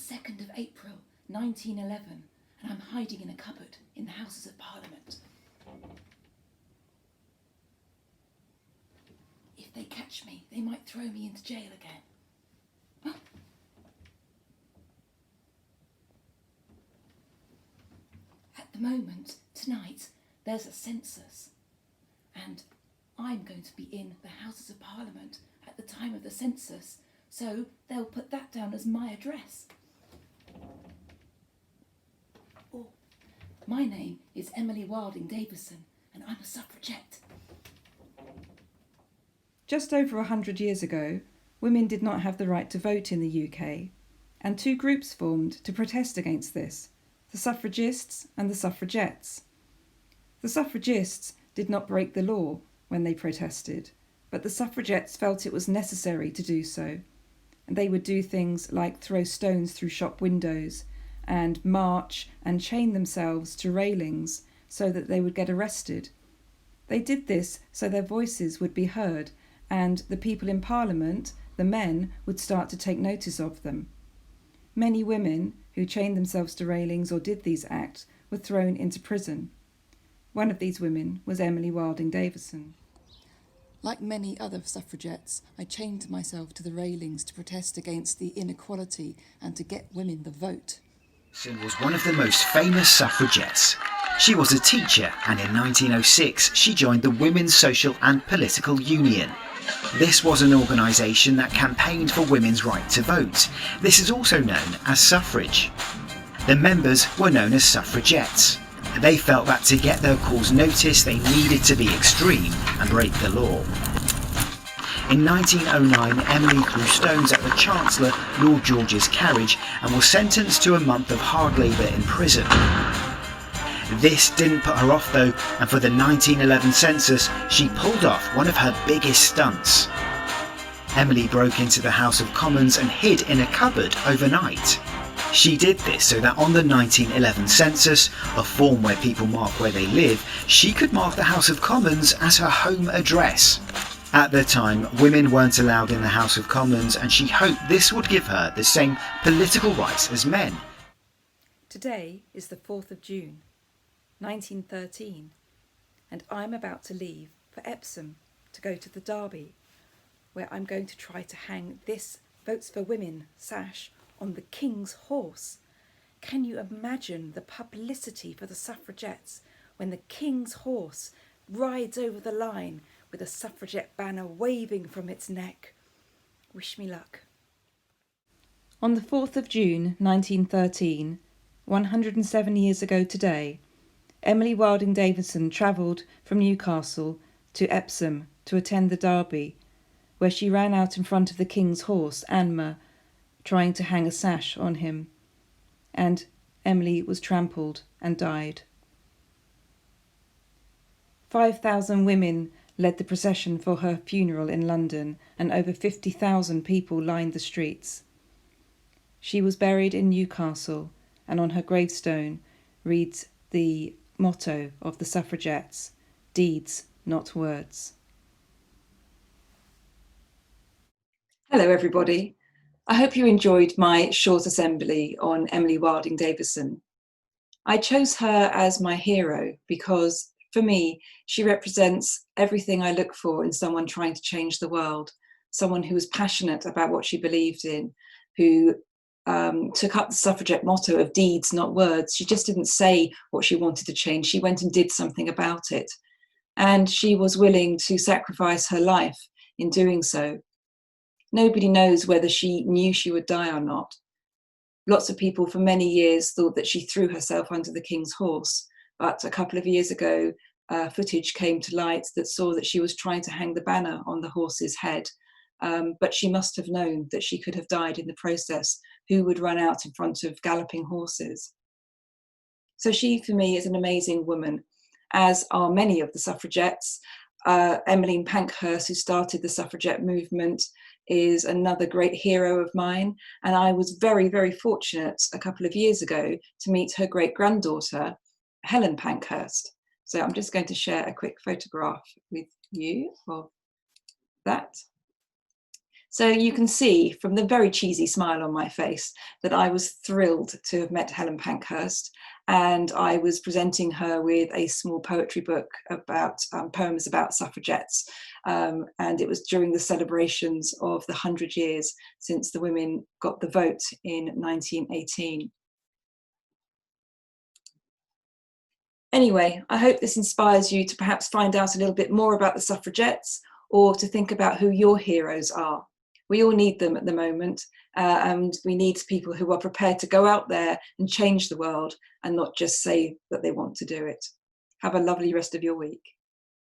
2nd of April 1911, and I'm hiding in a cupboard in the Houses of Parliament. If they catch me, they might throw me into jail again. At the moment, tonight, there's a census, and I'm going to be in the Houses of Parliament at the time of the census, so they'll put that down as my address. Oh, my name is Emily Wilding Davison, and I'm a suffragette. Just over 100 years ago, women did not have the right to vote in the UK, and two groups formed to protest against this, the suffragists and the suffragettes. The suffragists did not break the law when they protested, but the suffragettes felt it was necessary to do so, and they would do things like throw stones through shop windows and march and chain themselves to railings so that they would get arrested. They did this so their voices would be heard, and the people in Parliament, the men, would start to take notice of them. Many women who chained themselves to railings or did these acts were thrown into prison. One of these women was Emily Wilding Davison. Like many other suffragettes, I chained myself to the railings to protest against the inequality and to get women the vote. Davison was one of the most famous suffragettes. She was a teacher, and in 1906 she joined the Women's Social and Political Union. This was an organisation that campaigned for women's right to vote. This is also known as suffrage. The members were known as suffragettes. They felt that to get their cause noticed they needed to be extreme and break the law. In 1909, Emily threw stones at the Chancellor, Lord George's carriage, and was sentenced to a month of hard labour in prison. This didn't put her off though, and for the 1911 census, she pulled off one of her biggest stunts. Emily broke into the House of Commons and hid in a cupboard overnight. She did this so that on the 1911 census, a form where people mark where they live, she could mark the House of Commons as her home address. At the time, women weren't allowed in the House of Commons, and she hoped this would give her the same political rights as men. Today is the 4th of June, 1913, and I'm about to leave for Epsom to go to the Derby, where I'm going to try to hang this Votes for Women sash on the King's horse. Can you imagine the publicity for the suffragettes when the King's horse rides over the line with a suffragette banner waving from its neck? Wish me luck. On the 4th of June 1913, 107 years ago today, Emily Wilding Davison travelled from Newcastle to Epsom to attend the Derby, where she ran out in front of the King's horse, Anmer, trying to hang a sash on him, and Emily was trampled and died. 5,000 women led the procession for her funeral in London, and over 50,000 people lined the streets. She was buried in Newcastle, and on her gravestone reads the motto of the suffragettes: deeds, not words. Hello everybody. I hope you enjoyed my short assembly on Emily Wilding Davison. I chose her as my hero because, for me, she represents everything I look for in someone trying to change the world, someone who was passionate about what she believed in, who took up the suffragette motto of deeds, not words. She just didn't say what she wanted to change. She went and did something about it. And she was willing to sacrifice her life in doing so. Nobody knows whether she knew she would die or not. Lots of people for many years thought that she threw herself under the King's horse, but a couple of years ago, footage came to light that saw that she was trying to hang the banner on the horse's head, but she must have known that she could have died in the process. Who would run out in front of galloping horses? So she, for me, is an amazing woman, as are many of the suffragettes. Emmeline Pankhurst, who started the suffragette movement, is another great hero of mine, and I was very, very fortunate a couple of years ago to meet her great-granddaughter, Helen Pankhurst. So I'm just going to share a quick photograph with you of that. So you can see from the very cheesy smile on my face that I was thrilled to have met Helen Pankhurst, and I was presenting her with a small poetry book about poems about suffragettes, and it was during the celebrations of the 100 years since the women got the vote in 1918. Anyway, I hope this inspires you to perhaps find out a little bit more about the suffragettes, or to think about who your heroes are. We all need them at the moment, and we need people who are prepared to go out there and change the world and not just say that they want to do it. Have a lovely rest of your week.